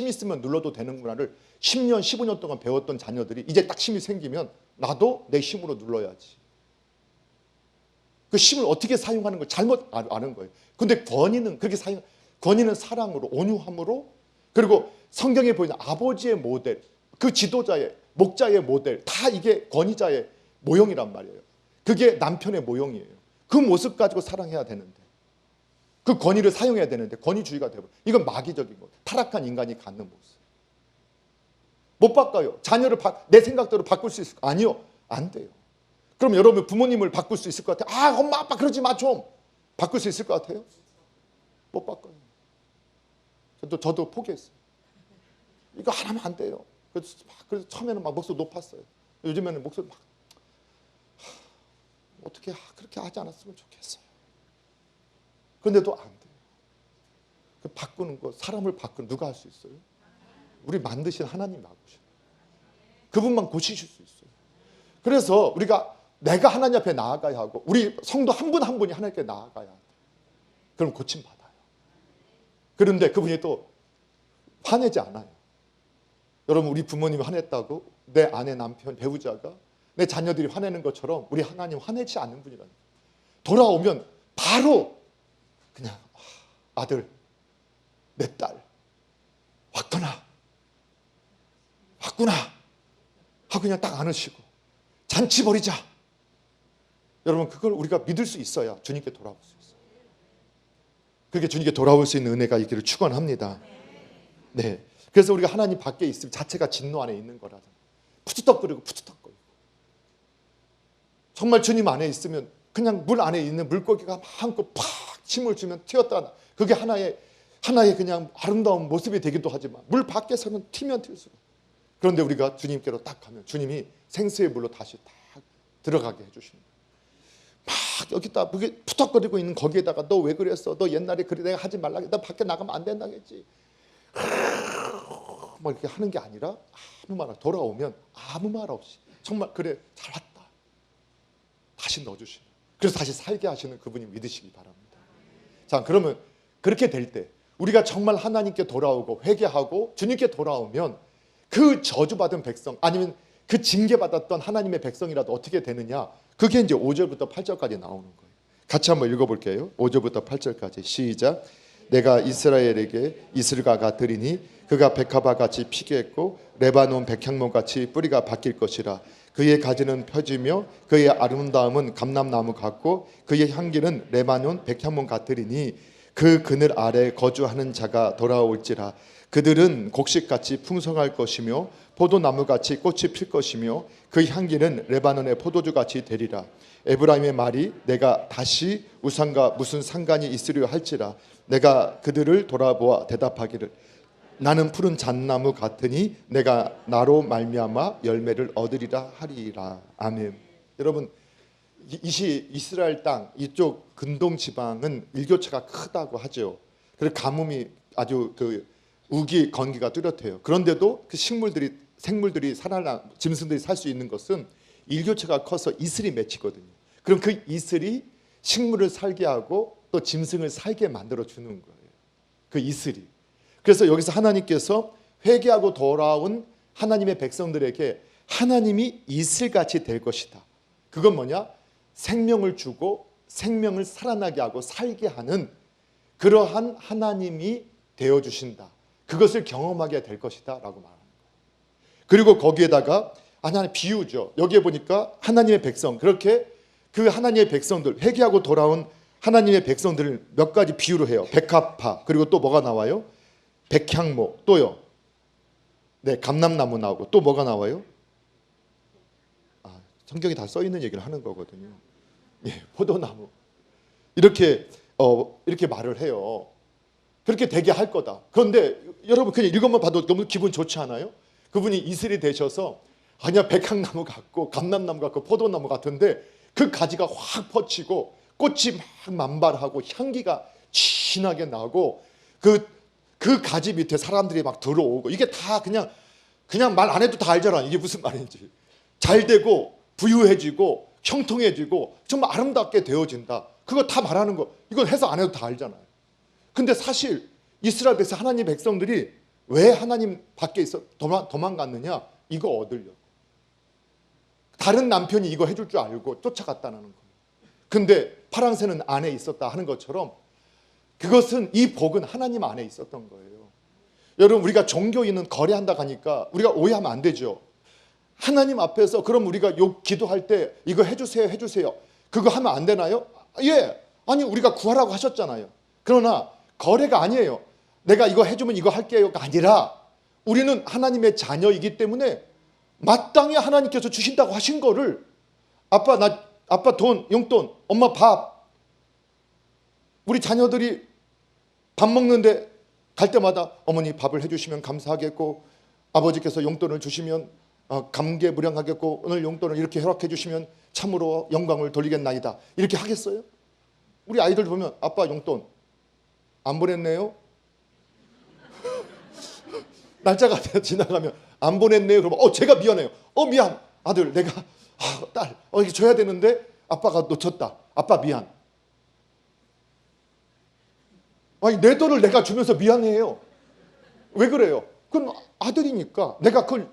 있으면 눌러도 되는구나를 10년, 15년 동안 배웠던 자녀들이 이제 딱 힘이 생기면 나도 내 힘으로 눌러야지. 그 힘을 어떻게 사용하는 걸 잘못 아는 거예요. 근데 권위는 권위는 사랑으로, 온유함으로, 그리고 성경에 보이는 아버지의 모델, 그 지도자의, 목자의 모델, 다 이게 권위자의 모형이란 말이에요. 그게 남편의 모형이에요. 그 모습 가지고 사랑해야 되는데, 그 권위를 사용해야 되는데 권위주의가 되고, 이건 마귀적인 거예요. 타락한 인간이 갖는 모습. 못 바꿔요. 자녀를 내 생각대로 바꿀 수 있을까? 아니요, 안 돼요. 그럼 여러분, 부모님을 바꿀 수 있을 것 같아요? 아, 엄마 아빠 그러지 마 좀. 바꿀 수 있을 것 같아요? 못 바꿔요. 저도 포기했어요. 이거 하나면 안 돼요. 그래서 처음에는 막 목소리 높았어요. 요즘에는 목소리 막 어떻게 그렇게 하지 않았으면 좋겠어요. 그런데도 안 돼요. 그 바꾸는 거, 사람을 바꾸는, 누가 할 수 있어요? 우리 만드신 하나님이 바꾸셔요. 그분만 고치실 수 있어요. 그래서 내가 하나님 앞에 나아가야 하고, 우리 성도 한 분 한 분이 하나님께 나아가야 돼요. 그럼 고침 받아요. 그런데 그분이 또 화내지 않아요. 여러분, 우리 부모님이 화냈다고 내 아내, 남편, 배우자가 내 자녀들이 화내는 것처럼 우리 하나님 화내지 않는 분이라는 거예요. 돌아오면 바로 그냥 아들, 내 딸 왔구나 하고 그냥 딱 안으시고 잔치 벌이자. 여러분, 그걸 우리가 믿을 수 있어야 주님께 돌아올 수 있어요. 그렇게 주님께 돌아올 수 있는 은혜가 있기를 축원합니다. 네, 그래서 우리가 하나님 밖에 있으면 자체가 진노 안에 있는 거라서 푸드덕거리고 정말 주님 안에 있으면 그냥 물 안에 있는 물고기가 많고 팍 침을 주면 튀었다. 그게 하나의 그냥 아름다운 모습이 되기도 하지만 물 밖에서는 튀면 튈수록. 그런데 우리가 주님께로 딱 가면 주님이 생수의 물로 다시 딱 들어가게 해주십니다. 막 여기다 푸덕거리고 있는 거기에다가 너 왜 그랬어? 너 옛날에 그래 내가 하지 말라. 너 밖에 나가면 안 된다겠지. 뭐 이렇게 하는 게 아니라 아무 말 없이 돌아오면 아무 말 없이 정말 그래 잘 왔다. 다시 넣어주시는. 그래서 다시 살게 하시는 그분이 믿으시기 바랍니다. 자, 그러면 그렇게 될 때 우리가 정말 하나님께 돌아오고 회개하고 주님께 돌아오면 그 저주받은 백성 아니면 그 징계받았던 하나님의 백성이라도 어떻게 되느냐? 그게 이제 5절부터 8절까지 나오는 거예요. 같이 한번 읽어볼게요. 5절부터 8절까지 시작. 내가 이스라엘에게 이슬가가 들이니 그가 백합화같이 피겠고 레바논 백향목같이 뿌리가 바뀔 것이라. 그의 가지는 펴지며 그의 아름다움은 감람나무 같고 그의 향기는 레바논 백향목 같으리니 그 그늘 아래 거주하는 자가 돌아올지라. 그들은 곡식같이 풍성할 것이며 포도나무같이 꽃이 필 것이며 그 향기는 레바논의 포도주같이 되리라. 에브라임의 말이 내가 다시 우상과 무슨 상관이 있으려 할지라. 내가 그들을 돌아보아 대답하기를 나는 푸른 잣나무 같으니 내가 나로 말미암아 열매를 얻으리라 하리라. 아멘. 여러분, 이스라엘 땅 이쪽 근동 지방은 일교차가 크다고 하죠. 그래서 가뭄이 아주 우기 건기가 뚜렷해요. 그런데도 그 생물들이 살아나 짐승들이 살 수 있는 것은 일교차가 커서 이슬이 맺히거든요. 그럼 그 이슬이 식물을 살게 하고 또 짐승을 살게 만들어 주는 거예요. 그 이슬이. 그래서 여기서 하나님께서 회개하고 돌아온 하나님의 백성들에게 하나님이 이슬같이 될 것이다. 그건 뭐냐? 생명을 주고 생명을 살아나게 하고 살게 하는 그러한 하나님이 되어주신다. 그것을 경험하게 될 것이다 라고 말합니다. 그리고 거기에다가 하나님 비유죠. 여기에 보니까 하나님의 백성, 그렇게 그 하나님의 백성들, 회개하고 돌아온 하나님의 백성들을 몇 가지 비유로 해요. 백합화, 그리고 또 뭐가 나와요? 백향목, 또요. 네, 감람나무 나오고 또 뭐가 나와요? 성경이 다 써 있는 얘기를 하는 거거든요. 예, 포도나무. 이렇게 말을 해요. 그렇게 되게 할 거다. 그런데 여러분 그냥 이것만 봐도 너무 기분 좋지 않아요? 그분이 이슬이 되셔서 아니야 백향나무 같고 감람나무 같고 포도나무 같은데 그 가지가 확 뻗치고 꽃이 막 만발하고 향기가 진하게 나고 그 가지 밑에 사람들이 막 들어오고 이게 다 그냥 말 안 해도 다 알잖아. 이게 무슨 말인지. 잘 되고 부유해지고 형통해지고 정말 아름답게 되어진다. 그거 다 말하는 거. 이건 해석 안 해도 다 알잖아요. 근데 사실 이스라엘 백성 하나님 백성들이 왜 하나님 밖에 있어 도망갔느냐? 이거 얻으려고. 다른 남편이 이거 해줄 줄 알고 쫓아갔다는 거예요. 근데 파랑새는 안에 있었다 하는 것처럼 그것은 이 복은 하나님 안에 있었던 거예요. 여러분 우리가 종교인은 거래한다 하니까 우리가 오해하면 안 되죠. 하나님 앞에서 그럼 우리가 기도할 때 이거 해주세요. 그거 하면 안 되나요? 예. 아니 우리가 구하라고 하셨잖아요. 그러나 거래가 아니에요. 내가 이거 해주면 이거 할게요가 아니라 우리는 하나님의 자녀이기 때문에 마땅히 하나님께서 주신다고 하신 거를 아빠 돈, 용돈, 엄마 밥, 우리 자녀들이 밥 먹는데 갈 때마다 어머니 밥을 해주시면 감사하겠고 아버지께서 용돈을 주시면 감개무량하겠고 오늘 용돈을 이렇게 허락해 주시면 참으로 영광을 돌리겠나이다. 이렇게 하겠어요? 우리 아이들 보면 아빠 용돈 안 보냈네요. 날짜가 지나가면 안 보냈네요. 그러면 제가 미안해요. 미안 아들 내가 딸 이게 줘야 되는데 아빠가 놓쳤다. 아빠 미안. 아니 내 돈을 내가 주면서 미안해요. 왜 그래요? 그건 아들이니까 내가 그걸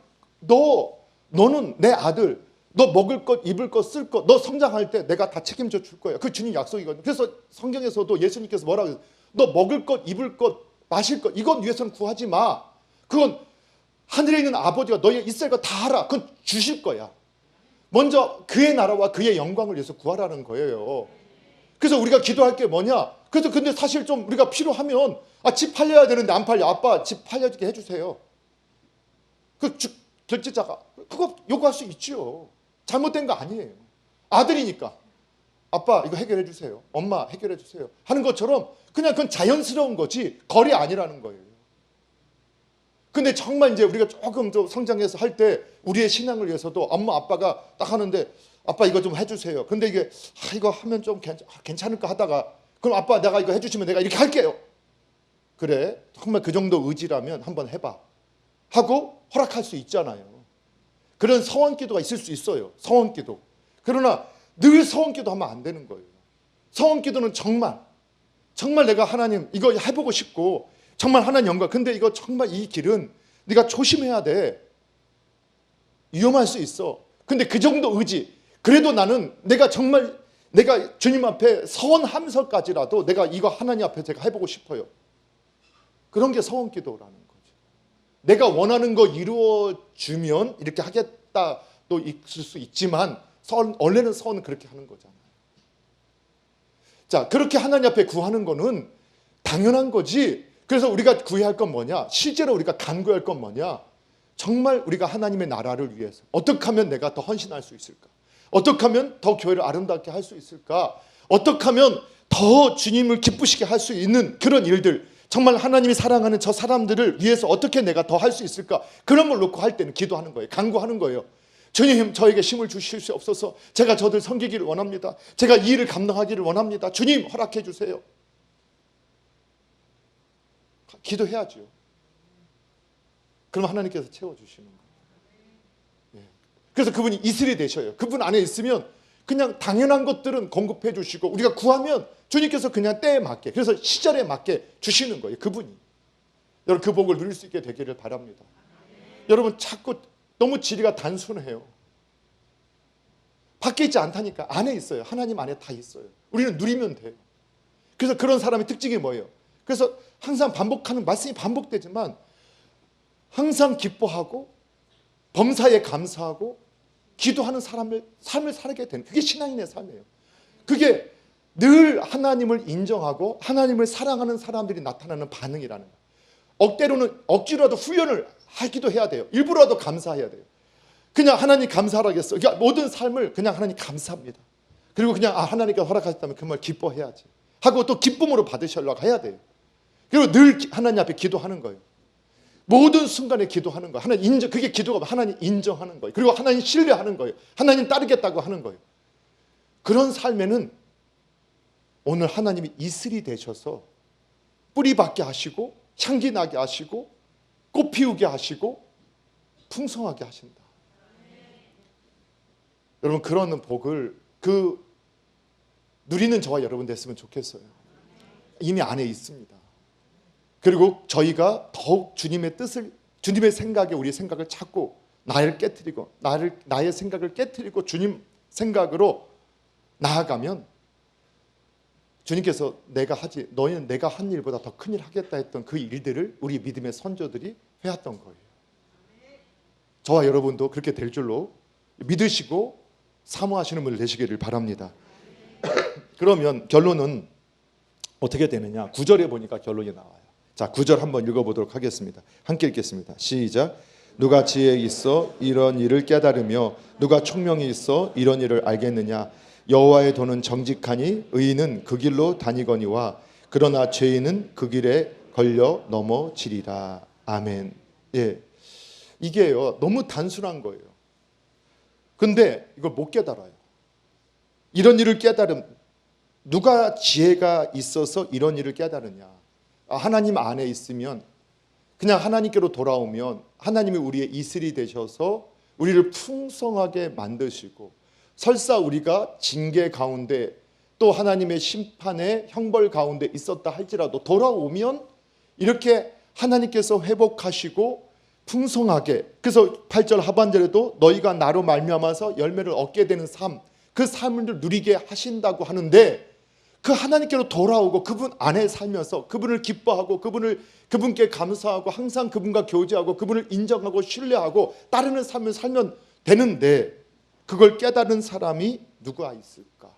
너는 내 아들 너 먹을 것, 입을 것, 쓸 것, 너 성장할 때 내가 다 책임져 줄 거야. 그 주님 약속이거든요. 그래서 성경에서도 예수님께서 뭐라고 해요? 너 먹을 것, 입을 것, 마실 것, 이건 위해서는 구하지 마. 그건 하늘에 있는 아버지가 너의 있을 거 다 알아. 그건 주실 거야. 먼저 그의 나라와 그의 영광을 위해서 구하라는 거예요. 그래서 우리가 기도할 게 뭐냐? 그래서 근데 사실 좀 우리가 필요하면 집 팔려야 되는데 안 팔려. 아빠 집 팔려지게 해주세요. 그 결제자가 그거 요구할 수 있죠. 잘못된 거 아니에요. 아들이니까 아빠 이거 해결해 주세요. 엄마 해결해 주세요. 하는 것처럼 그냥 그건 자연스러운 거지 거리 아니라는 거예요. 근데 정말 이제 우리가 조금 더 성장해서 할 때 우리의 신앙을 위해서도 엄마 아빠가 딱 하는데 아빠 이거 좀 해주세요. 근데 이게 이거 하면 좀 괜찮을까 하다가 그럼 아빠 내가 이거 해주시면 내가 이렇게 할게요. 그래 정말 그 정도 의지라면 한번 해봐 하고 허락할 수 있잖아요. 그런 서원기도가 있을 수 있어요. 서원기도. 그러나 늘 서원기도 하면 안 되는 거예요. 서원기도는 정말 내가 하나님 이거 해보고 싶고 정말 하나님 영광. 근데 이거 정말 이 길은 네가 조심해야 돼. 위험할 수 있어. 근데 그 정도 의지. 그래도 나는 내가 정말 내가 주님 앞에 서원하면서까지라도 내가 이거 하나님 앞에 제가 해보고 싶어요. 그런 게 서원기도라는 거죠. 내가 원하는 거 이루어주면 이렇게 하겠다도 있을 수 있지만 원래는 서원은 그렇게 하는 거잖아요. 자, 그렇게 하나님 앞에 구하는 거는 당연한 거지. 그래서 우리가 구해야 할 건 뭐냐? 실제로 우리가 간구할 건 뭐냐? 정말 우리가 하나님의 나라를 위해서 어떻게 하면 내가 더 헌신할 수 있을까? 어떻게 하면 더 교회를 아름답게 할 수 있을까? 어떻게 하면 더 주님을 기쁘시게 할 수 있는 그런 일들, 정말 하나님이 사랑하는 저 사람들을 위해서 어떻게 내가 더 할 수 있을까? 그런 걸 놓고 할 때는 기도하는 거예요. 간구하는 거예요. 주님 저에게 힘을 주실 수 없어서 제가 저들 섬기기를 원합니다. 제가 이 일을 감당하기를 원합니다. 주님 허락해 주세요. 기도해야죠. 그럼 하나님께서 채워주시는 거예요. 그래서 그분이 이슬이 되셔요. 그분 안에 있으면 그냥 당연한 것들은 공급해 주시고 우리가 구하면 주님께서 그냥 때에 맞게 그래서 시절에 맞게 주시는 거예요. 그분이. 여러분 그 복을 누릴 수 있게 되기를 바랍니다. 여러분 자꾸 너무 지리가 단순해요. 밖에 있지 않다니까. 안에 있어요. 하나님 안에 다 있어요. 우리는 누리면 돼요. 그래서 그런 사람의 특징이 뭐예요? 그래서 항상 반복하는 말씀이 반복되지만 항상 기뻐하고 범사에 감사하고 기도하는 삶을 살게 되는 그게 신앙인의 삶이에요. 그게 늘 하나님을 인정하고 하나님을 사랑하는 사람들이 나타나는 반응이라는 거예요. 억지로라도 훈련을 하기도 해야 돼요. 일부러라도 감사해야 돼요. 그냥 하나님 감사하라겠어. 그러니까 모든 삶을 그냥 하나님 감사합니다. 그리고 그냥 하나님께서 허락하셨다면 그 말 기뻐해야지 하고 또 기쁨으로 받으시려고 해야 돼요. 그리고 늘 하나님 앞에 기도하는 거예요. 모든 순간에 기도하는 거예요. 하나님 인정, 그게 기도가 하나님 인정하는 거예요. 그리고 하나님 신뢰하는 거예요. 하나님 따르겠다고 하는 거예요. 그런 삶에는 오늘 하나님이 이슬이 되셔서 뿌리 받게 하시고 향기 나게 하시고 꽃 피우게 하시고 풍성하게 하신다. 여러분 그런 복을 누리는 저와 여러분 됐으면 좋겠어요. 이미 안에 있습니다. 그리고 저희가 더욱 주님의 뜻을 주님의 생각에 우리 생각을 찾고 나를 깨트리고 나의 생각을 깨트리고 주님 생각으로 나아가면 주님께서 너희는 내가 한 일보다 더 큰 일 하겠다 했던 그 일들을 우리 믿음의 선조들이 해왔던 거예요. 저와 여러분도 그렇게 될 줄로 믿으시고 사모하시는 분들 되시기를 바랍니다. 그러면 결론은 어떻게 되느냐? 9절에 보니까 결론이 나와요. 자, 9절 한번 읽어보도록 하겠습니다. 함께 읽겠습니다. 시작. 누가 지혜 있어 이런 일을 깨달으며 누가 총명이 있어 이런 일을 알겠느냐? 여호와의 도는 정직하니 의인은 그 길로 다니거니와 그러나 죄인은 그 길에 걸려 넘어지리라. 아멘. 예, 이게요 너무 단순한 거예요. 근데 이걸 못 깨달아요. 이런 일을 누가 지혜가 있어서 이런 일을 깨달으냐? 하나님 안에 있으면 그냥 하나님께로 돌아오면 하나님이 우리의 이슬이 되셔서 우리를 풍성하게 만드시고 설사 우리가 징계 가운데 또 하나님의 심판의 형벌 가운데 있었다 할지라도 돌아오면 이렇게 하나님께서 회복하시고 풍성하게. 그래서 8절 하반절에도 너희가 나로 말미암아서 열매를 얻게 되는 삶, 그 삶을 누리게 하신다고 하는데, 그 하나님께로 돌아오고 그분 안에 살면서 그분을 기뻐하고 그분께 감사하고 항상 그분과 교제하고 그분을 인정하고 신뢰하고 따르는 삶을 살면 되는데, 그걸 깨달은 사람이 누가 있을까?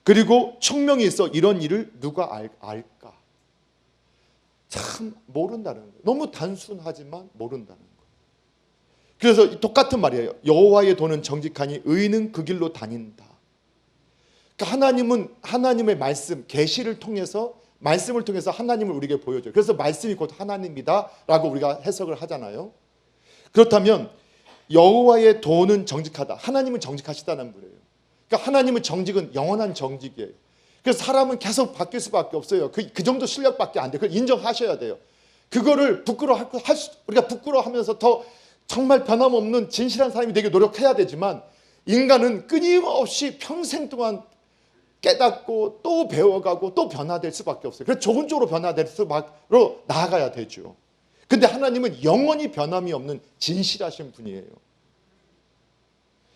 그리고 청명히 있어 이런 일을 누가 알까? 참 모른다는 거예요. 너무 단순하지만 모른다는 거예요. 그래서 똑같은 말이에요. 여호와의 도는 정직하니 의인은 그 길로 다닌다. 그러니까 하나님은 하나님의 말씀, 계시를 통해서, 말씀을 통해서 하나님을 우리에게 보여줘요. 그래서 말씀이 곧 하나님이다 라고 우리가 해석을 하잖아요. 그렇다면 여호와의 도는 정직하다. 하나님은 정직하시다는 분이에요. 그러니까 하나님의 정직은 영원한 정직이에요. 그래서 사람은 계속 바뀔 수밖에 없어요. 그 정도 실력밖에 안 돼요. 그걸 인정하셔야 돼요. 그거를 우리가 부끄러워하면서 더 정말 변함없는 진실한 사람이 되게 노력해야 되지만, 인간은 끊임없이 평생 동안 깨닫고 또 배워가고 또 변화될 수밖에 없어요. 그래서 좋은 쪽으로 변화될 수밖으로 나아가야 되죠. 근데 하나님은 영원히 변함이 없는 진실하신 분이에요.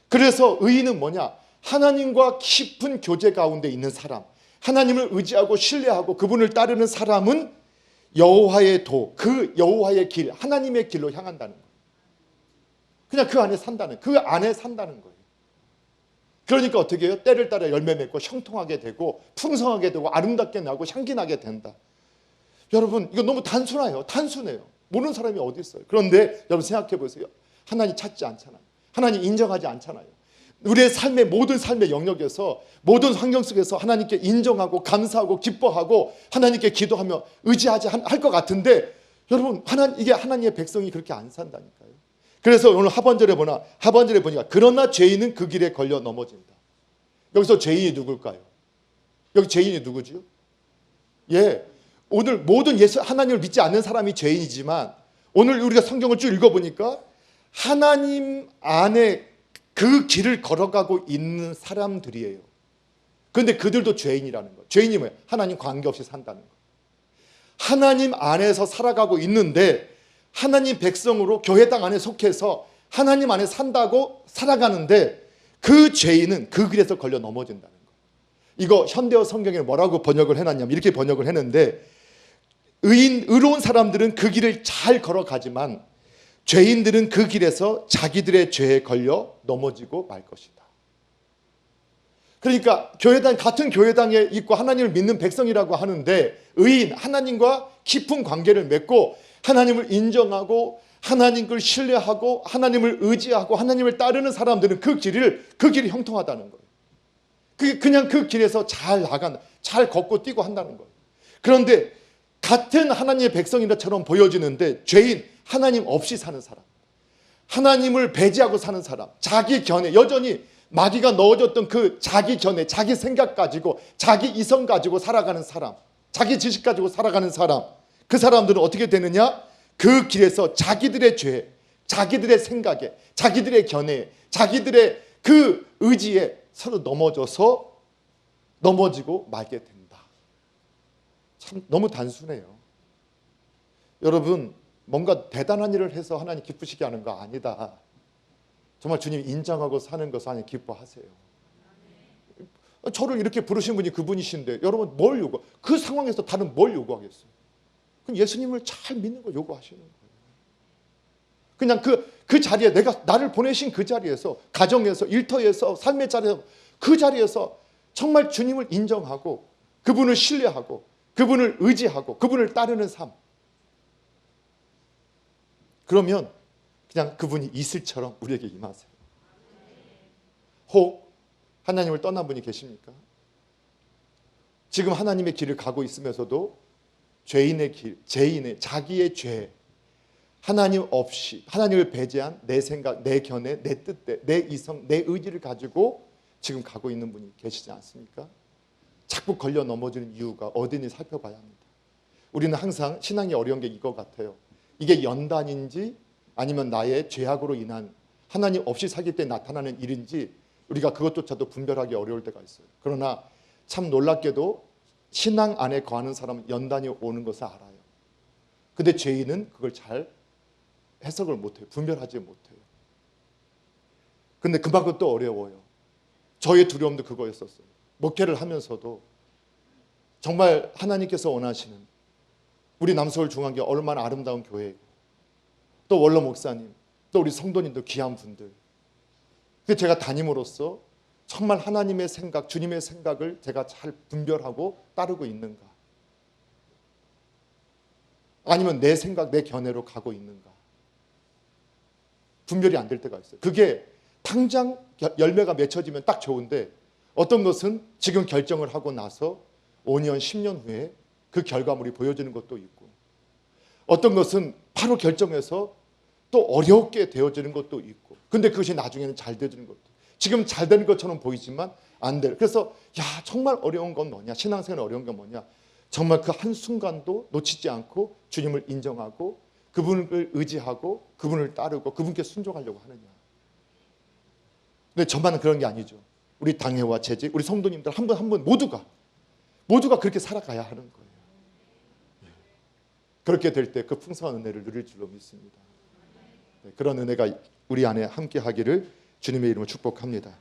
그래서 의인은 뭐냐? 하나님과 깊은 교제 가운데 있는 사람, 하나님을 의지하고 신뢰하고 그분을 따르는 사람은 여호와의 도, 그 여호와의 길, 하나님의 길로 향한다는 거예요. 그냥 그 안에 산다는 거예요. 그러니까 어떻게 해요? 때를 따라 열매 맺고 형통하게 되고 풍성하게 되고 아름답게 나고 향기 나게 된다. 여러분, 이거 너무 단순해요. 모르는 사람이 어디 있어요? 그런데 여러분 생각해 보세요. 하나님 찾지 않잖아요. 하나님 인정하지 않잖아요. 우리의 삶의 모든 삶의 영역에서, 모든 환경 속에서 하나님께 인정하고 감사하고 기뻐하고 하나님께 기도하며 의지하지 할 것 같은데, 여러분 이게 하나님의 백성이 그렇게 안 산다니까요. 그래서 오늘 하반절에 보니까 그러나 죄인은 그 길에 걸려 넘어진다. 여기서 죄인이 누굴까요? 여기 죄인이 누구지요? 오늘 모든 하나님을 믿지 않는 사람이 죄인이지만, 오늘 우리가 성경을 쭉 읽어보니까 하나님 안에 그 길을 걸어가고 있는 사람들이에요. 그런데 그들도 죄인이라는 거예요. 죄인이 뭐예요? 하나님 관계없이 산다는 거예요. 하나님 안에서 살아가고 있는데, 하나님 백성으로 교회당 안에 속해서 하나님 안에 산다고 살아가는데, 그 죄인은 그 길에서 걸려 넘어진다는 거예요. 이거 현대어 성경에 뭐라고 번역을 해놨냐면 이렇게 번역을 했는데, 의로운 사람들은 그 길을 잘 걸어가지만 죄인들은 그 길에서 자기들의 죄에 걸려 넘어지고 말 것이다. 그러니까 같은 교회당에 있고 하나님을 믿는 백성이라고 하는데, 의인, 하나님과 깊은 관계를 맺고 하나님을 인정하고 하나님을 신뢰하고 하나님을 의지하고 하나님을 따르는 사람들은 그 길이 형통하다는 거예요. 그냥 그 길에서 잘 걷고 뛰고 한다는 거예요. 그런데 같은 하나님의 백성이라처럼 보여지는데, 죄인, 하나님 없이 사는 사람, 하나님을 배제하고 사는 사람, 자기 견해, 여전히 마귀가 넣어줬던 그 자기 견해, 자기 생각 가지고, 자기 이성 가지고 살아가는 사람, 자기 지식 가지고 살아가는 사람, 그 사람들은 어떻게 되느냐? 그 길에서 자기들의 죄, 자기들의 생각에, 자기들의 견해에, 자기들의 그 의지에 서로 넘어지고 말게 된다. 참 너무 단순해요. 여러분, 뭔가 대단한 일을 해서 하나님 기쁘시게 하는 거 아니다. 정말 주님 인정하고 사는 것을 하나님 기뻐하세요. 저를 이렇게 부르신 분이 그분이신데, 여러분 뭘 그 상황에서 다른 뭘 요구하겠어요? 그럼 예수님을 잘 믿는 거 요구하시는 거예요. 그냥 그 자리에, 나를 보내신 그 자리에서, 가정에서, 일터에서, 삶의 자리에서, 그 자리에서 정말 주님을 인정하고 그분을 신뢰하고 그분을 의지하고 그분을 따르는 삶. 그러면 그냥 그분이 이슬처럼 우리에게 임하세요. 혹 하나님을 떠난 분이 계십니까? 지금 하나님의 길을 가고 있으면서도 죄인의 길, 자기의 죄, 하나님 없이, 하나님을 배제한 내 생각, 내 견해, 내 뜻대, 내 이성, 내 의지를 가지고 지금 가고 있는 분이 계시지 않습니까? 자꾸 걸려 넘어지는 이유가 어디인지 살펴봐야 합니다. 우리는 항상 신앙이 어려운 게 이거 같아요. 이게 연단인지 아니면 나의 죄악으로 인한 하나님 없이 살기 때 나타나는 일인지 우리가 그것조차도 분별하기 어려울 때가 있어요. 그러나 참 놀랍게도 신앙 안에 거하는 사람은 연단이 오는 것을 알아요. 근데 죄인은 그걸 잘 해석을 못해요. 분별하지 못해요. 근데 그만큼 또 어려워요. 저의 두려움도 그거였었어요. 목회를 하면서도 정말 하나님께서 원하시는 우리 남서울 중앙교회 얼마나 아름다운 교회이고 또 원로 목사님 또 우리 성도님들 귀한 분들, 그 제가 담임으로서 정말 하나님의 생각, 주님의 생각을 제가 잘 분별하고 따르고 있는가? 아니면 내 생각, 내 견해로 가고 있는가? 분별이 안 될 때가 있어요. 그게 당장 열매가 맺혀지면 딱 좋은데 어떤 것은 지금 결정을 하고 나서 5년, 10년 후에 그 결과물이 보여지는 것도 있고 어떤 것은 바로 결정해서 또 어렵게 되어지는 것도 있고 근데 그것이 나중에는 잘 되어지는 것도 지금 잘 되는 것처럼 보이지만 안 돼요. 그래서 정말 어려운 건 뭐냐? 신앙생활 어려운 건 뭐냐? 정말 그 한순간도 놓치지 않고 주님을 인정하고 그분을 의지하고 그분을 따르고 그분께 순종하려고 하느냐. 근데 저만은 그런 게 아니죠. 우리 당회와 재직, 우리 성도님들 한 분 한 분 모두가 그렇게 살아가야 하는 거예요. 그렇게 될 때 그 풍성한 은혜를 누릴 줄로 믿습니다. 그런 은혜가 우리 안에 함께 하기를 주님의 이름으로 축복합니다.